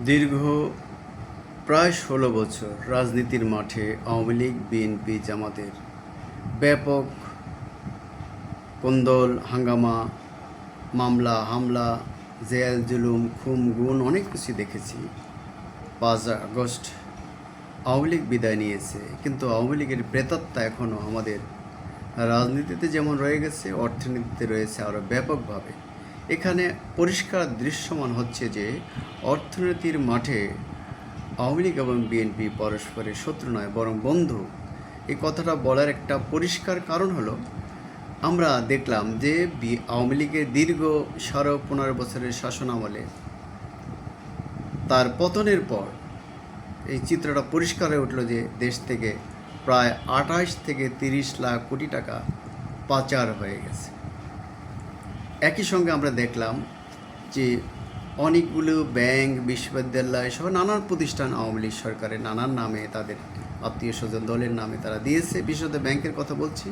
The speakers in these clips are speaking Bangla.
দীর্ঘ প্রায় ১৬ বছর রাজনীতির মাঠে আওয়ামী লীগ, বিএনপি, জামাতের ব্যাপক কোন্দল, হাঙ্গামা, মামলা, হামলা, জেল, জুলুম, খুন, গুণ অনেক কিছু দেখেছি। ৫ আগস্ট আওয়ামী লীগ বিদায় নিয়েছে, কিন্তু আওয়ামী লীগের প্রেতাত্মা এখনও আমাদের রাজনীতিতে যেমন রয়ে গেছে, অর্থনীতিতে রয়েছে আরও ব্যাপকভাবে। এখানে পরিষ্কার দৃশ্যমান হচ্ছে যে অর্থনীতির মাঠে আওয়ামী লীগ এবং বিএনপি পরস্পরের শত্রু নয়, বরং বন্ধু। এই কথাটা বলার একটা পরিষ্কার কারণ হলো, আমরা দেখলাম যে আওয়ামী লীগের দীর্ঘ ১৫ বছরের শাসন আমলে তার পতনের পর এই চিত্রটা পরিষ্কার হয়ে উঠল যে দেশ থেকে প্রায় ২৮ থেকে ৩০ লাখ কোটি টাকা পাচার হয়ে গেছে। একই সঙ্গে আমরা দেখলাম যে অনেকগুলো ব্যাংক, বিশ্ববিদ্যালয় সহ নানান প্রতিষ্ঠান আওয়ামী লীগ সরকারের নানান নামে, তাদের আত্মীয় স্বজন দলের নামে তারা দিয়েছে। বিশেষত ব্যাংকের কথা বলছি,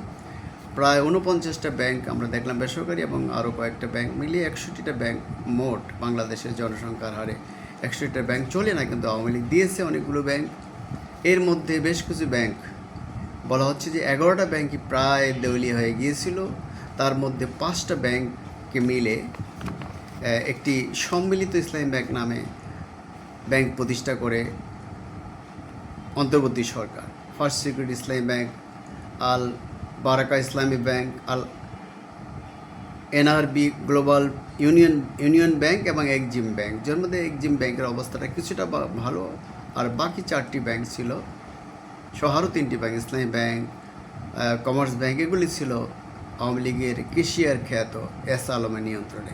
প্রায় ৪৯টা ব্যাংক আমরা দেখলাম বেসরকারি, এবং আরও কয়েকটা ব্যাংক মিলিয়ে ৬১টা ব্যাংক মোট বাংলাদেশের জনসংখ্যার হারে ৬১টা ব্যাংক চলে না, কিন্তু আওয়ামী লীগ দিয়েছে অনেকগুলো ব্যাংক। এর মধ্যে বেশ কিছু ব্যাংক বলা হচ্ছে যে ১১টা ব্যাংকই প্রায় দেউলিয়া হয়ে গিয়েছিল। তার মধ্যে ৫টা ব্যাংককে মিলে একটি সম্মিলিত ইসলামী ব্যাংক নামে ব্যাংক প্রতিষ্ঠা করে অন্তর্বর্তী সরকার। ফার্স্ট সিকিউরিটি ইসলামী ব্যাংক, আল বারাকা ইসলামী ব্যাংক, আল এনআরবি গ্লোবাল ইউনিয়ন ব্যাংক এবং এক্সিম ব্যাংক, যার মধ্যে এক্সিম ব্যাংকের অবস্থাটা কিছুটা ভালো, আর বাকি 4টি ব্যাংক ছিল সহ আরও 3টি ব্যাংক, ইসলামী ব্যাংক, কমার্স ব্যাংক, এগুলি ছিল আওয়ামী লীগের কেশিয়ার খ্যাত এস আলমের নিয়ন্ত্রণে।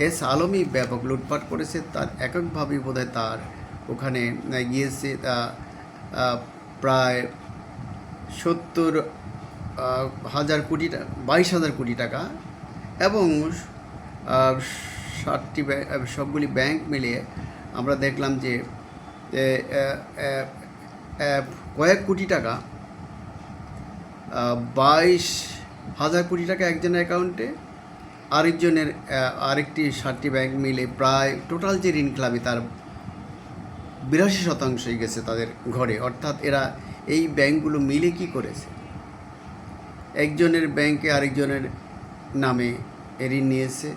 এস আলমই ব্যাপক লুটপাট করেছে। তার এককভাবেই বোধহয় তার ওখানে গিয়েছে প্রায় ৭০,০০০ কোটি, ২২,০০০ কোটি টাকা, এবং 60টি সবগুলি ব্যাংক মিলিয়ে আমরা দেখলাম যে কয়েক কোটি টাকা, ২২,০০০ কোটি টাকা একজনের অ্যাকাউন্টে, আরেকজনের আরেকটি 60টি ব্যাংক মিলে প্রায় টোটাল যে ঋণ খেলাপি তার ৮২% গেছে তাদের ঘরে। অর্থাৎ এরা এই ব্যাংকগুলো মিলে কি করেছে, একজনের ব্যাংকে আরেকজনের নামে ঋণ নিয়েছে,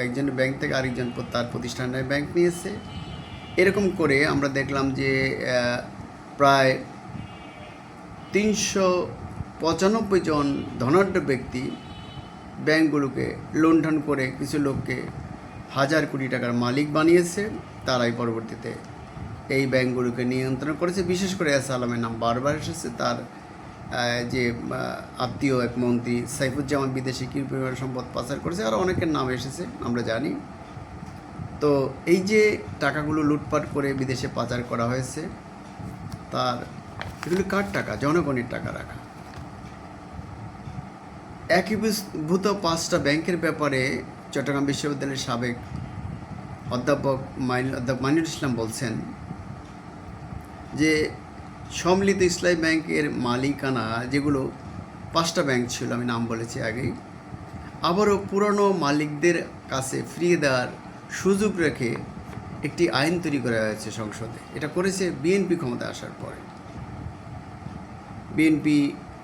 একজনের ব্যাংক থেকে আরেকজন তার প্রতিষ্ঠানের ব্যাংক নিয়েছে। এরকম করে আমরা দেখলাম যে প্রায় ৩৯৫ জন ধনাঢ্য ব্যক্তি ব্যাংকগুলোকে লুণ্ঠন করে কিছু লোককে ১,০০০ কোটি টাকার মালিক বানিয়েছে। তারাই পরবর্তীতে এই ব্যাংকগুলোকে নিয়ন্ত্রণ করেছে। বিশেষ করে এস আলমের নাম বারবার এসেছে। তার যে আত্মীয় এক মন্ত্রী সাইফুজ্জামান বিদেশি কি পরিমাণ সম্পদ পাচার করেছে, আরও অনেকের নাম এসেছে আমরা জানি। তো এই যে টাকাগুলো লুটপাট করে বিদেশে পাচার করা হয়েছে, তার এগুলো কার টাকা? জনগণের টাকা রাখা। একীভূত 5টা ব্যাংকের ব্যাপারে চট্টগ্রাম বিশ্ববিদ্যালয়ের সাবেক অধ্যাপক মাইনুল ইসলাম বলছেন যে সম্মিলিত ইসলামী ব্যাংকের মালিকানা যেগুলো 5টা ব্যাংক ছিল, আমি নাম বলেছি আগেই, আবারও পুরনো মালিকদের কাছে ফিরিয়ে দেওয়ার সুযোগ রেখে একটি আইন তৈরি করা হয়েছে সংসদে। এটা করেছে বিএনপি ক্ষমতায় আসার পরে। বিএনপি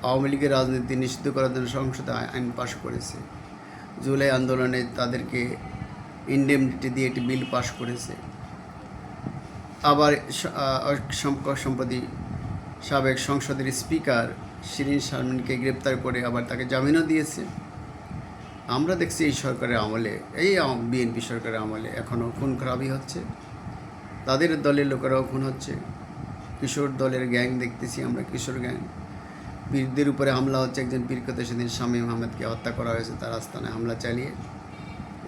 আওয়ামী লীগের রাজনীতি নিষিদ্ধ করার জন্য সংসদে আইন পাশ করেছে। জুলাই আন্দোলনে তাদেরকে ইনডেমনিটি দিয়ে একটি বিল পাশ করেছে। আবার সম্প্রতি সাবেক সংসদের স্পিকার শিরিন শারমিনকে গ্রেপ্তার করে আবার তাকে জামিনও দিয়েছে। আমরা দেখছি এই সরকারের আমলে, এই বিএনপি সরকারের আমলে এখনও খুন খারাপই হচ্ছে, তাদের দলের লোকেরাও খুন হচ্ছে। কিশোর দলের গ্যাং দেখতেছি আমরা, কিশোর গ্যাং, পীরদের উপরে হামলা হচ্ছে। একজন পীরকে সেদিন শামীম আহমেদকে হত্যা করা হয়েছে তার আস্তানায় হামলা চালিয়ে।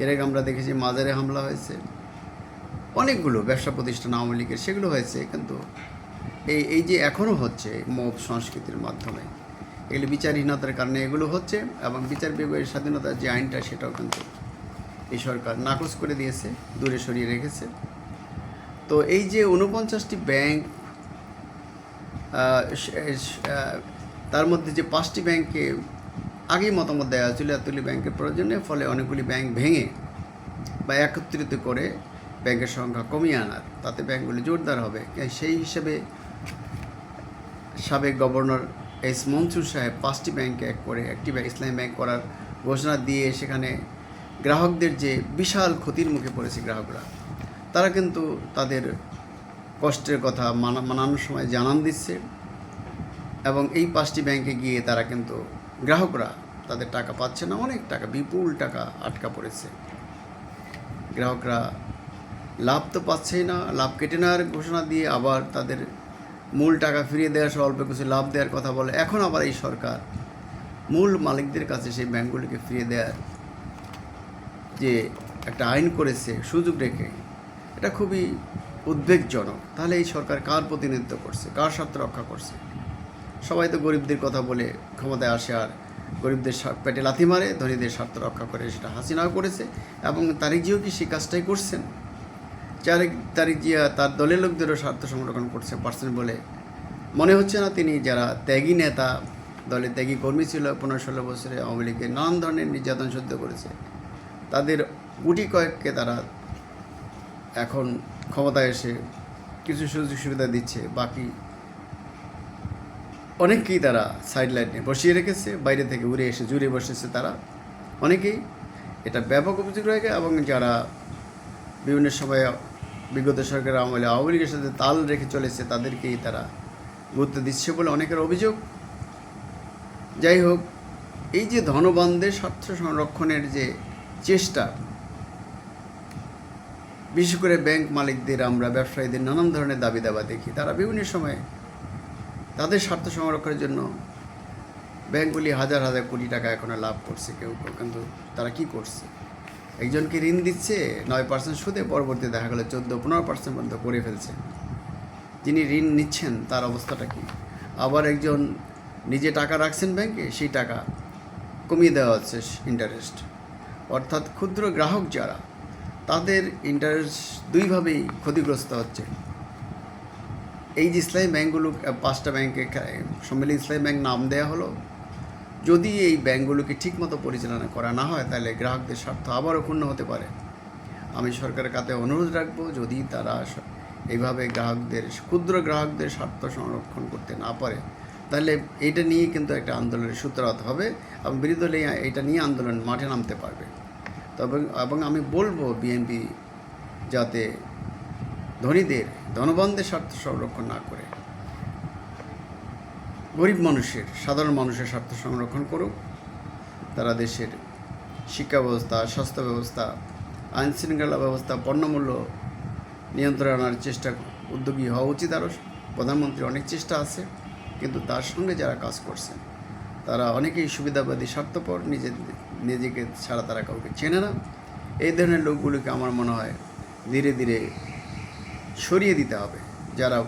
এর আগে আমরা দেখেছি মাজারে হামলা হয়েছে, অনেকগুলো ব্যবসা প্রতিষ্ঠান আওয়ামী লীগের সেগুলো হয়েছে। কিন্তু এই যে এখনও হচ্ছে মব সংস্কৃতির মাধ্যমে, এগুলো বিচারহীনতার কারণে এগুলো হচ্ছে, এবং বিচার বিভাগের স্বাধীনতার যে আইনটা সেটাও কিন্তু এই সরকার নাকচ করে দিয়েছে, দূরে সরিয়ে রেখেছে। তো এই যে 49টি ব্যাংক, তার মধ্যে যে 5টি ব্যাংকে আগেই মতামত দেওয়া হয়েছিল এতগুলি ব্যাংকের প্রয়োজনে, ফলে অনেকগুলি ব্যাংক ভেঙে বা একত্রিত করে ব্যাংকের সংখ্যা কমিয়ে আনার, তাতে ব্যাংকগুলি জোরদার হবে। সেই হিসেবে সাবেক গভর্নর এস মনসুর সাহেব 5টি ব্যাংকে একটি ইসলামী ব্যাংক করার ঘোষণা দিয়ে সেখানে গ্রাহকদের যে বিশাল ক্ষতির মুখে পড়েছে গ্রাহকরা, তারা কিন্তু তাদের কষ্টের কথা মানানোর সময় জানান দিচ্ছে এবং এই 5টি ব্যাংকে গিয়ে তারা কিন্তু গ্রাহকরা তাদের টাকা পাচ্ছে না, অনেক টাকা, বিপুল টাকা আটকা পড়েছে। গ্রাহকরা লাভ তো পাচ্ছেই না, লাভ কেটে নেওয়ার ঘোষণা দিয়ে আবার তাদের মূল টাকা ফিরিয়ে দেওয়ার সহ অল্প কিছু লাভ দেওয়ার কথা বলে। এখন আবার এই সরকার মূল মালিকদের কাছে সেই ব্যাংকগুলিকে ফিরিয়ে দেওয়ার যে একটা আইন করেছে সুযোগ রেখে, এটা খুবই উদ্বেগজনক। তাহলে এই সরকার কার প্রতিনিধিত্ব করছে, কার স্বার্থ রক্ষা করছে? সবাই তো গরিবদের কথা বলে ক্ষমতায় আসে আর গরিবদের পেটে লাথি মারে, ধনীদের স্বার্থ রক্ষা করে, সেটা হাসিনাও করেছে এবং তারেক জিয়াও কি সেই কাজটাই করছেন? তারেক জিয়া তার দলের লোকদেরও স্বার্থ সংরক্ষণ পারছেন বলে মনে হচ্ছে না। তিনি যারা ত্যাগী নেতা, দলের ত্যাগী কর্মী ছিল, 15-16 বছরে আওয়ামী লীগের নানান ধরনের নির্যাতন সহ্য করেছে, তাদের গুটি কয়েককে তারা এখন ক্ষমতায় এসে কিছু সুযোগ সুবিধা দিচ্ছে, বাকি অনেককেই তারা সাইড লাইনে বসিয়ে রেখেছে, বাইরে থেকে উড়ে এসে জুড়ে বসেছে তারা অনেকেই। এটা ব্যাপক অভিযোগ রয়েছে এবং যারা বিভিন্ন সময় বিগত সরকারের আমলে আওয়ামী লীগের সাথে তাল রেখে চলেছে তাদেরকেই তারা গুরুত্ব দিচ্ছে বলে অনেকের অভিযোগ। যাই হোক, এই যে ধনবানদের স্বার্থ সংরক্ষণের যে চেষ্টা, বিশেষ করে ব্যাংক মালিকদের, আমরা ব্যবসায়ীদের নানান ধরনের দাবি দাবা দেখি, তারা বিভিন্ন সময় তাদের স্বার্থ সংরক্ষণের জন্য ব্যাংকগুলি হাজার হাজার কোটি টাকা এখনো লাভ করছে কেউ কেউ, কিন্তু তারা কি করছে? একজনকে ঋণ দিচ্ছে 9% সুদে, পরবর্তী দেখা গেলো 14-15% পর্যন্ত করে ফেলছে। যিনি ঋণ নিচ্ছেন তার অবস্থাটা কি? আবার একজন নিজে টাকা রাখছেন ব্যাংকে, সেই টাকা কমিয়ে দেওয়া হচ্ছে ইন্টারেস্ট, অর্থাৎ ক্ষুদ্র গ্রাহক যারা, তাদের ইন্টারেস্ট দুইভাবেই ক্ষতিগ্রস্ত হচ্ছে। এই যে ইসলামী ব্যাংকগুলো, 5টা ব্যাংকে সম্মিলিত ইসলামী ব্যাংক নাম দেওয়া হলো, যদি এই ব্যাংকগুলোকে ঠিকমতো পরিচালনা করা না হয় তাহলে গ্রাহকদের স্বার্থ আবারও ক্ষুণ্ণ হতে পারে। আমি সরকারের কাছে অনুরোধ রাখবো, যদি তারা এইভাবে ক্ষুদ্র গ্রাহকদের স্বার্থ সংরক্ষণ করতে না পারে, তাহলে এটা নিয়ে কিন্তু একটা আন্দোলনের সূত্রপাত হবে এবং বিরোধী দল এটা নিয়ে আন্দোলন মাঠে নামতে পারবে। এবং আমি বলবো বিএনপি যাতে ধনবানদের স্বার্থ সংরক্ষণ না করে গরিব মানুষের, সাধারণ মানুষের স্বার্থ সংরক্ষণ করুক। তারা দেশের শিক্ষা ব্যবস্থা, স্বাস্থ্য ব্যবস্থা, আইন শৃঙ্খলা ব্যবস্থা, পণ্যমূল্য নিয়ন্ত্রণ আনার উদ্যোগী হওয়া উচিত। আরও প্রধানমন্ত্রীর অনেক চেষ্টা আছে, কিন্তু তার সঙ্গে যারা কাজ করছেন তারা অনেকেই সুবিধাবাদী, স্বার্থপর, নিজেকে ছাড়া তারা কাউকে চেনে না। এই ধরনের লোকগুলিকে আমার মনে হয় ধীরে ধীরে সরিয়ে দিতে হবে। যারা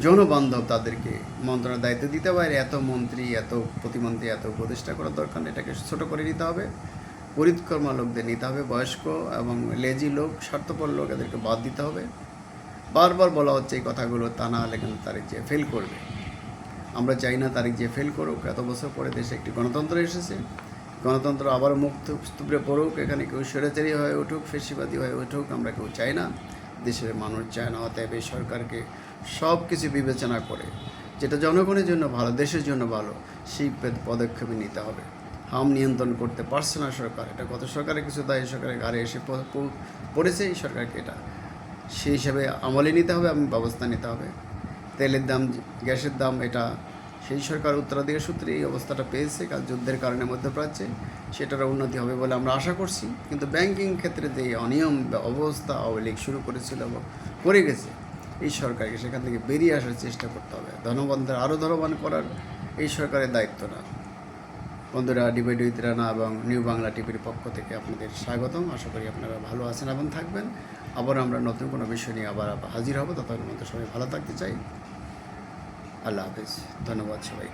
জনবান্ধব তাদেরকে মন্ত্রণালয়ের দায়িত্ব দিতে পারে। এত মন্ত্রী, এত প্রতিমন্ত্রী, এত উপদেষ্টা করার দরকার নেই, এটাকে ছোটো করে নিতে হবে। পরিৎকর্মা লোকদের নিতে হবে, বয়স্ক এবং লেজি লোক, স্বার্থপর লোক, এদেরকে বাদ দিতে হবে। বারবার বলা হচ্ছে এই কথাগুলো, তা না হলে কিন্তু তারেক জিয়া ফেল করবে। আমরা চাই না তারেক জিয়া ফেল করুক। এত বছর পরে দেশে একটি গণতন্ত্র এসেছে, গণতন্ত্র আবার মুক্ত স্তূপে পড়ুক, এখানে কেউ স্বৈরাচারী হয়ে উঠুক, ফেসিবাদী হয়ে উঠুক, আমরা কেউ চাই না। দেশের মানুষ চায় না। অতএব এই সরকারকে সব কিছু বিবেচনা করে যেটা জনগণের জন্য ভালো, দেশের জন্য ভালো, সেই পদক্ষেপ নিতে হবে। হাম নিয়ন্ত্রণ করতে পারছে না সরকার, এটা গত সরকারের কিছু দায় সরকারের ঘাড়ে এসে পড়েছে। এই সরকারকে এটা সেই হিসাবে আমলে নিতে হবে এবং ব্যবস্থা নিতে হবে। তেলের দাম, গ্যাসের দাম, এটা সেই সরকার উত্তরাধিকার সূত্রে এই অবস্থাটা পেয়েছে, কাল যুদ্ধের কারণে মধ্যপ্রাচ্যে, সেটার উন্নতি হবে বলে আমরা আশা করছি। কিন্তু ব্যাংকিং ক্ষেত্রে যে অনিয়ম অবস্থা আওয়ামী লীগ শুরু করেছিল এবং করে গেছে, এই সরকারকে সেখান থেকে বেরিয়ে আসার চেষ্টা করতে হবে। ধনবানদের আরও ধনবান করার এই সরকারের দায়িত্ব না। বন্ধুরা, ডিবেট উইথ রানা এবং নিউ বাংলা টিভির পক্ষ থেকে আপনাদের স্বাগতম। আশা করি আপনারা ভালো আছেন এবং থাকবেন। আবার আমরা নতুন কোনো বিষয় নিয়ে আবার হাজির হব। ততক্ষণ মধ্যে সবাই ভালো থাকতে চাই। আল্লাহ হাফেজ। ধন্যবাদ সবাই।